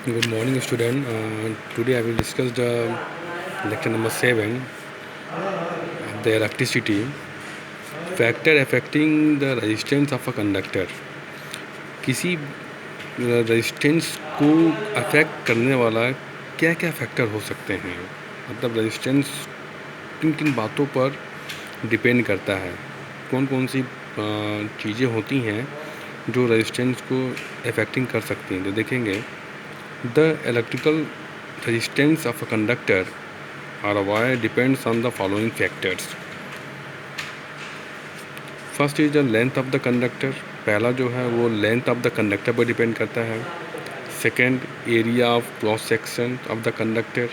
Good morning, student. Today I will discuss the lecture number 7 of the electricity factor affecting the resistance of a conductor. किसी resistance को affect करने वाला क्या क्या factor हो सकते हैं, मतलब रेजिस्टेंस किन किन बातों पर डिपेंड करता है, कौन कौन सी चीज़ें होती हैं जो रेजिस्टेंस को अफेक्टिंग कर सकती हैं। तो देखेंगे the electrical resistance of a conductor और wire depends on the following factors. First is the length of the conductor. पहला जो है वो लेंथ ऑफ द कंडक्टर पर डिपेंड करता है। Second, area of cross section of the conductor.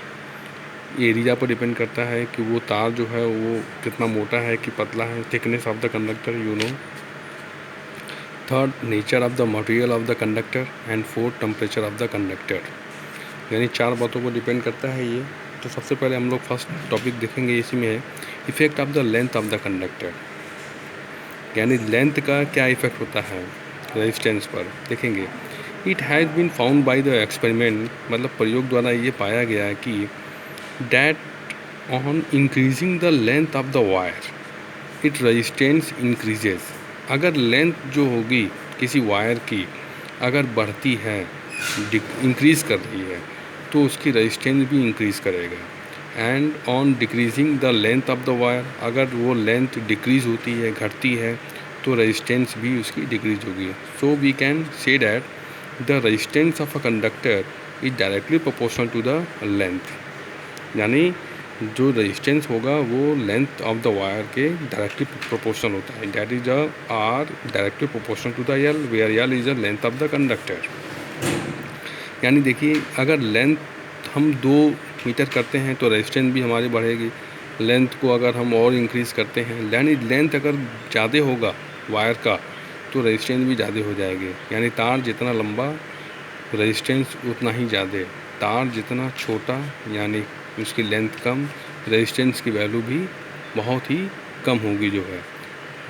Area पर depend करता है कि वो तार जो है वो कितना मोटा है कि पतला है, thickness of the conductor you know. Third, nature of the material of the conductor. And fourth, temperature of the conductor. यानी चार बातों पर डिपेंड करता है ये। तो सबसे पहले हम लोग फर्स्ट टॉपिक देखेंगे, इसी में है effect of the length of the conductor, यानी लेंथ का क्या इफ़ेक्ट होता है रेजिस्टेंस पर। देखेंगे it has been found by the experiment, मतलब प्रयोग द्वारा ये पाया गया है कि that on increasing the length of the wire it resistance increases. अगर लेंथ जो होगी किसी वायर की अगर बढ़ती है, इंक्रीज़ कर रही है, तो उसकी रेजिस्टेंस भी इंक्रीज़ करेगा। And on decreasing the length of the wire, अगर वो लेंथ डिक्रीज़ होती है, घटती है, तो रेजिस्टेंस भी उसकी डिक्रीज होगी। So we can say that the resistance of a conductor is directly proportional to the length, यानी जो रेजिस्टेंस होगा वो लेंथ ऑफ द वायर के डायरेक्टली प्रोपोर्शनल होता है। That is R directly proportional to the L, where L is the length of the conductor. यानी देखिए, अगर लेंथ हम 2 मीटर करते हैं तो रेजिस्टेंस भी हमारी बढ़ेगी। लेंथ को अगर हम और इंक्रीज़ करते हैं, यानी लेंथ अगर ज़्यादा होगा वायर का तो रेजिस्टेंस भी ज़्यादा हो जाएगी। यानी तार जितना लंबा रेजिस्टेंस उतना ही ज़्यादा, तार जितना छोटा यानी उसकी लेंथ कम, रेजिस्टेंस की वैल्यू भी बहुत ही कम होगी जो है।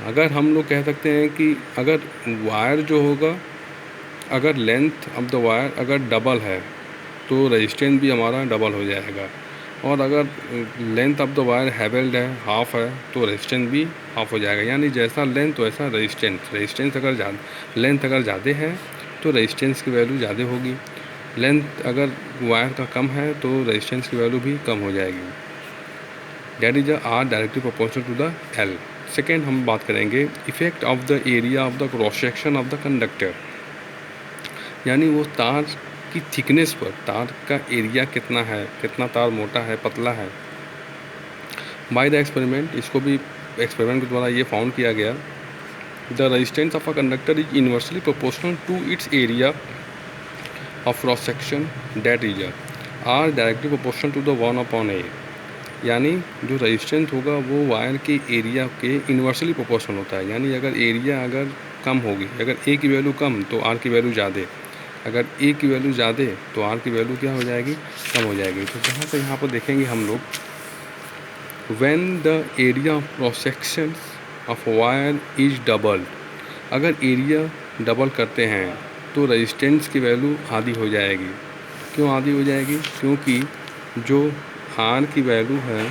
अगर हम लोग कह सकते हैं कि अगर वायर जो होगा, अगर लेंथ ऑफ द वायर अगर डबल है तो रेजिस्टेंस भी हमारा डबल हो जाएगा। और अगर लेंथ ऑफ द वायर हैवेल्ड है, हाफ है, तो रेजिस्टेंस भी हाफ हो जाएगा। यानी जैसा लेंथ वैसा रेजिस्टेंस। रेजिस्टेंस अगर लेंथ अगर ज़्यादा है तो रेजिस्टेंस की वैल्यू ज़्यादा होगी। लेंथ अगर वायर का कम है तो रेजिस्टेंस की वैल्यू भी कम हो जाएगी। That is R directly proportional to the L. Second हम बात करेंगे effect of the area of the cross section of the conductor, यानी वो तार की थिकनेस पर तार का एरिया कितना है, कितना तार मोटा है, पतला है। बाय द एक्सपेरिमेंट, इसको भी एक्सपेरिमेंट के द्वारा ये फाउंड किया गया, the resistance of a conductor is inversely proportional to its area of cross section, that is R directly proportional to the 1/A। यानी जो रेजिस्टेंस होगा वो वायर के एरिया के इनवर्सली प्रोपोर्शनल होता है। यानी अगर एरिया अगर कम होगी, अगर ए की वैल्यू कम तो आर की वैल्यू ज़्यादा, अगर ए की वैल्यू ज़्यादा तो आर की वैल्यू क्या हो जाएगी, कम हो जाएगी। तो जहाँ से यहाँ पर देखेंगे हम लोग, when the area of cross section of wire is double, अगर एरिया डबल करते हैं तो रेजिस्टेंस की वैल्यू आधी हो जाएगी। क्यों आधी हो जाएगी? क्योंकि जो आर की वैल्यू है,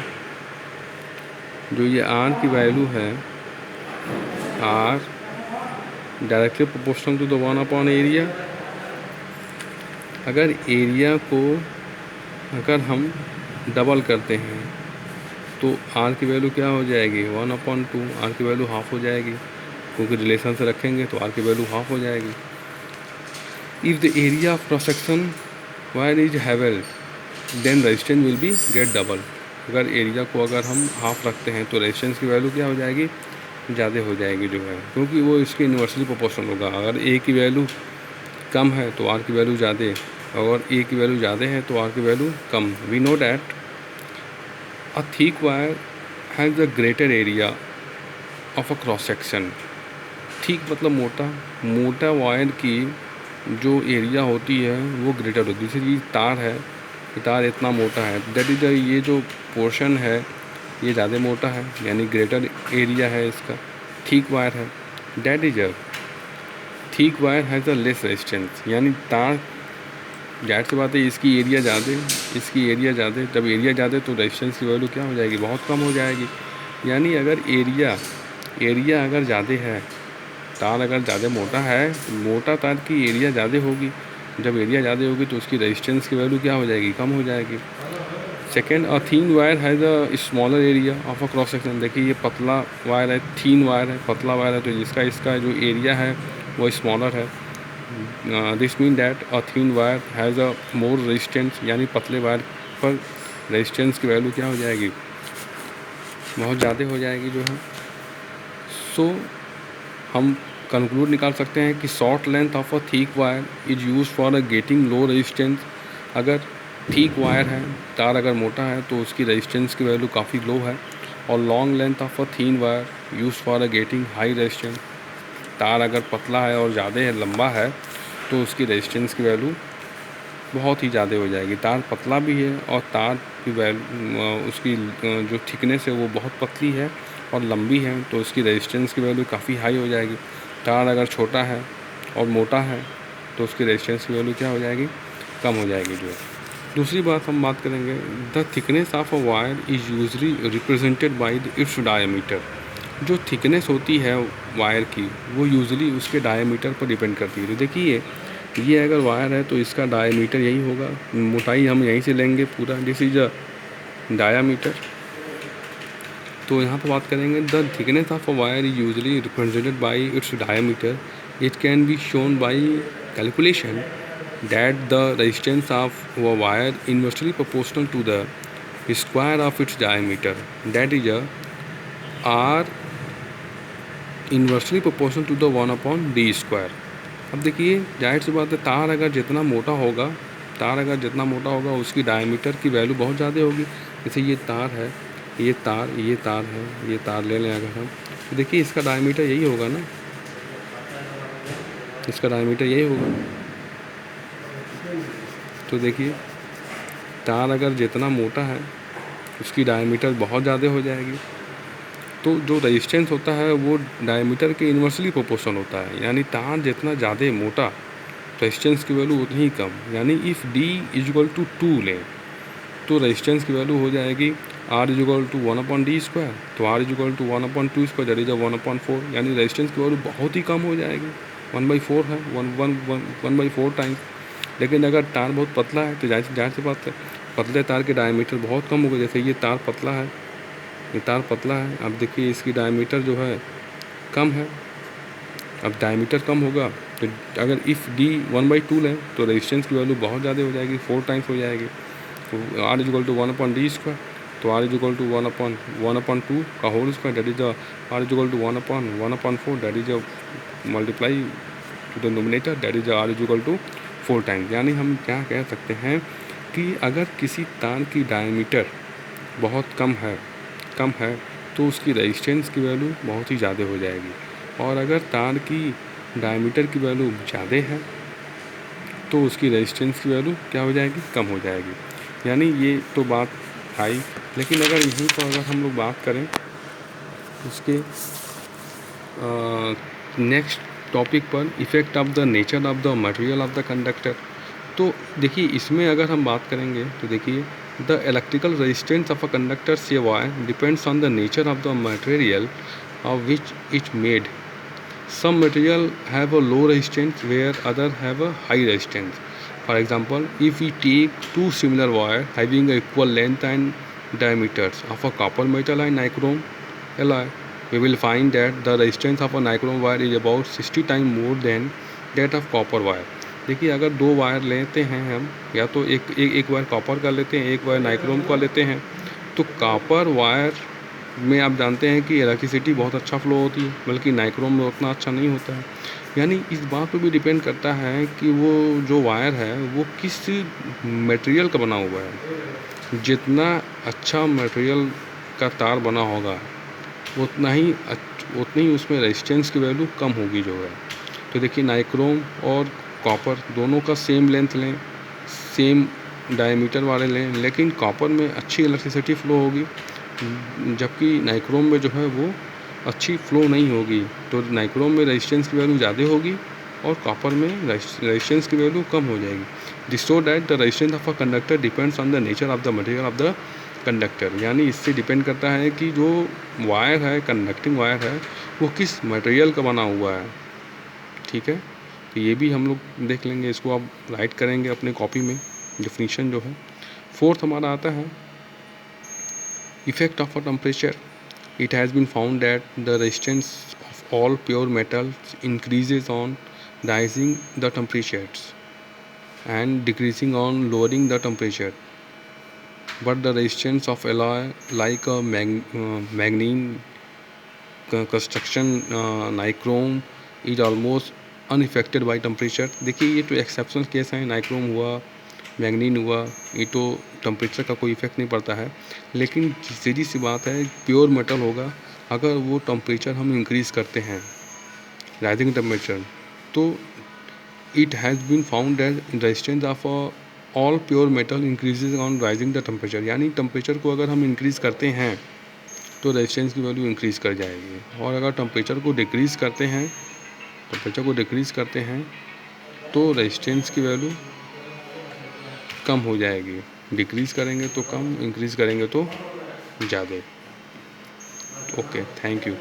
जो ये आर की वैल्यू है, R directly proportional to the 1/एरिया। अगर एरिया को अगर हम डबल करते हैं तो आर की वैल्यू क्या हो जाएगी, 1/2। आर की वैल्यू हाफ हो जाएगी, क्योंकि रिलेशन से रखेंगे तो आर की वैल्यू हाफ हो जाएगी। If the area of cross section wire is halved then resistance will be get double. अगर एरिया को अगर हम हाफ रखते हैं तो रेजिस्टेंस की वैल्यू क्या हो जाएगी, ज़्यादा हो जाएगी जो है, क्योंकि वो इसके इन्वर्सली प्रोपोर्शनल होगा। अगर ए की वैल्यू कम है तो आर की वैल्यू ज़्यादा, अगर ए की वैल्यू ज़्यादा है तो आर की वैल्यू कम। We know that a thick wire has the greater area of a cross section. ठीक मतलब मोटा, मोटा वायर की जो एरिया होती है वो ग्रेटर होती है। जैसे ये तार है, ये तार इतना मोटा है, दैट इज ये जो पोर्शन है ये ज़्यादा मोटा है, यानी ग्रेटर एरिया है इसका। ठीक वायर है, that is thick wire has a less resistance, यानी तार जाहिर सी बात है इसकी एरिया ज़्यादा, जब एरिया ज़्यादा तो रेजिस्टेंस की वैल्यू क्या हो जाएगी, बहुत कम हो जाएगी। यानी अगर एरिया अगर ज़्यादा है, तार अगर ज़्यादा मोटा है, मोटा तार की एरिया ज़्यादा होगी। जब एरिया ज़्यादा होगी तो उसकी रेजिस्टेंस की वैल्यू क्या हो जाएगी, कम हो जाएगी। Second, a thin wire has a smaller area of a cross section. देखिए ये पतला वायर है, थीन वायर है, पतला वायर है, तो इसका जो एरिया है वो स्मॉलर है। This mean that a thin wire has a more resistance, यानी पतले वायर पर रेजिस्टेंस की वैल्यू क्या हो जाएगी, बहुत ज़्यादा हो जाएगी जो है। सो हम कंक्लूड निकाल सकते हैं कि short length of a thick wire is use for a getting low resistance. अगर थिक वायर है, तार अगर मोटा है तो उसकी रेजिस्टेंस की वैल्यू काफ़ी लो है। और long length of a thin wire use for a getting high resistance. तार अगर पतला है और ज़्यादा है, लंबा है, तो उसकी रेजिस्टेंस की वैल्यू बहुत ही ज़्यादा हो जाएगी। तार पतला भी है और तार की उसकी जो थिकनेस है वो बहुत पतली है और लंबी है, तो उसकी रेजिस्टेंस की वैल्यू काफ़ी हाई हो जाएगी। तार अगर छोटा है और मोटा है तो उसकी रेजिस्टेंस की वैल्यू क्या हो जाएगी, कम हो जाएगी जो है। दूसरी बात हम बात करेंगे, the thickness of a wire is usually represented by its diameter. जो थिकनेस होती है वायर की वो यूजली उसके डायमीटर पर डिपेंड करती है। तो देखिए ये अगर वायर है तो इसका डायमीटर यही होगा, मोटाई हम यहीं से लेंगे पूरा, दिस इज अ डायामीटर। तो यहाँ पर बात करेंगे, the thickness of a wire is usually represented by its diameter. It can be shown by calculation that the resistance of a wire inversely proportional to the square of its diameter, that is a r inversely proportional to the 1/d square। अब देखिए जाहिर सी बात है, तार अगर जितना मोटा होगा उसकी डायमीटर की वैल्यू बहुत ज़्यादा होगी। जैसे ये तार है, ये तार ले लें अगर हम, तो देखिए इसका डायमीटर यही होगा ना, इसका डायमीटर यही होगा। तो देखिए तार अगर जितना मोटा है उसकी डायमीटर बहुत ज़्यादा हो जाएगी। तो जो रेजिस्टेंस होता है वो डायमीटर के इन्वर्सली प्रोपोर्शनल होता है। यानी तार जितना ज़्यादा मोटा, रेजिस्टेंस की वैल्यू उतनी ही कम। यानी इफ़ D इक्वल टू 2 लें तो रेजिस्टेंस की वैल्यू हो जाएगी R equal to 1/d square. तो R equal to 1/2 square, that is 1/4। यानी रेजिस्टेंस की वैल्यू बहुत ही कम हो जाएगी, 1/4 है, 1/4 टाइम्स। लेकिन अगर तार बहुत पतला है तो जाहिर सी बात है पतले तार के डायमीटर बहुत कम होगा। जैसे ये तार पतला है, अब देखिए इसकी डायमीटर जो है कम है। अब डायमीटर कम होगा तो अगर इफ़ D 1/2 लें तो रेजिस्टेंस की वैल्यू बहुत ज़्यादा हो जाएगी, 4 टाइम्स हो जाएगी। तो R equal to 1/d square, तो R इक्वल टू 1/2 का whole square, that is R equal to 1/4, that is multiply to the nominator, that is R equal to 4 times. यानी हम क्या कह सकते हैं कि अगर किसी तार की डायमीटर बहुत कम है तो उसकी रेजिस्टेंस की वैल्यू बहुत ही ज़्यादा हो जाएगी। और अगर तार की डायमीटर की वैल्यू ज़्यादा है तो उसकी रेजिस्टेंस की वैल्यू क्या हो जाएगी, कम हो जाएगी। यानी ये तो बात आई। लेकिन अगर यहीं पर अगर हम लोग बात करें उसके नेक्स्ट टॉपिक पर, effect of the nature of the material of the conductor. तो देखिए इसमें अगर हम बात करेंगे तो देखिए the electrical resistance of a conductor से wire depends on the nature of the material of which it made. Some material have a low resistance where other have a high resistance. For example, if we take two similar wire having a equal length and diameters of a copper metal and nichrome alloy, we will find that the resistance of a nichrome wire is about 60 times more than that of copper wire. देखिए अगर दो wire लेते हैं हम, या तो एक wire copper का लेते हैं, एक वायर नाइक्रोम का लेते हैं, तो कॉपर वायर में आप जानते हैं कि इलेक्ट्रिसिटी बहुत अच्छा फ्लो होती है, बल्कि नाइक्रोम में उतना अच्छा नहीं होता है। यानी इस बात पे भी डिपेंड करता है कि वो जो वायर है वो किस मटेरियल का बना हुआ है। जितना अच्छा मटेरियल का तार बना होगा उतनी ही उसमें रेजिस्टेंस की वैल्यू कम होगी जो है। तो देखिए नाइक्रोम और कॉपर दोनों का सेम लेंथ लें, सेम डायमीटर वाले लें, लेकिन कॉपर में अच्छी इलेक्ट्रिसिटी फ्लो होगी, जबकि नाइक्रोम में जो है वो अच्छी फ्लो नहीं होगी। तो नाइक्रोम में रेजिस्टेंस की वैल्यू ज़्यादा होगी और कॉपर में रेजिस्टेंस की वैल्यू कम हो जाएगी। This show that the resistance of a conductor depends on the nature of the material of the conductor, यानी इससे डिपेंड करता है कि जो वायर है, कंडक्टिंग वायर है, वो किस मटेरियल का बना हुआ है। ठीक है, तो ये भी हम लोग देख लेंगे, इसको आप राइट करेंगे अपने कॉपी में डिफिनीशन जो है। फोर्थ हमारा आता है effect of a temperature. It has been found that the resistance of all pure metals increases on rising the temperatures and decreasing on lowering the temperature, but the resistance of alloy like a manganese construction nichrome is almost unaffected by temperature। देखिए ये तो exceptional case है, nichrome हुआ, मैग्नीन हुआ, ये तो temperature का कोई इफेक्ट नहीं पड़ता है। लेकिन सीधी सी बात है, प्योर मेटल होगा, अगर वो टेम्परेचर हम इंक्रीज़ करते हैं, राइजिंग टेम्परेचर, तो it has been found that resistance of all pure metal increases on rising the temperature, यानी टेम्परेचर को अगर हम इंक्रीज़ करते हैं तो रेजिस्टेंस की वैल्यू इंक्रीज़ कर जाएगी, और अगर टेम्परेचर को डिक्रीज़ करते हैं तो रेजिस्टेंस की वैल्यू कम हो जाएगी। डिक्रीज़ करेंगे तो कम, इंक्रीज़ करेंगे तो ज़्यादा। Okay, thank you.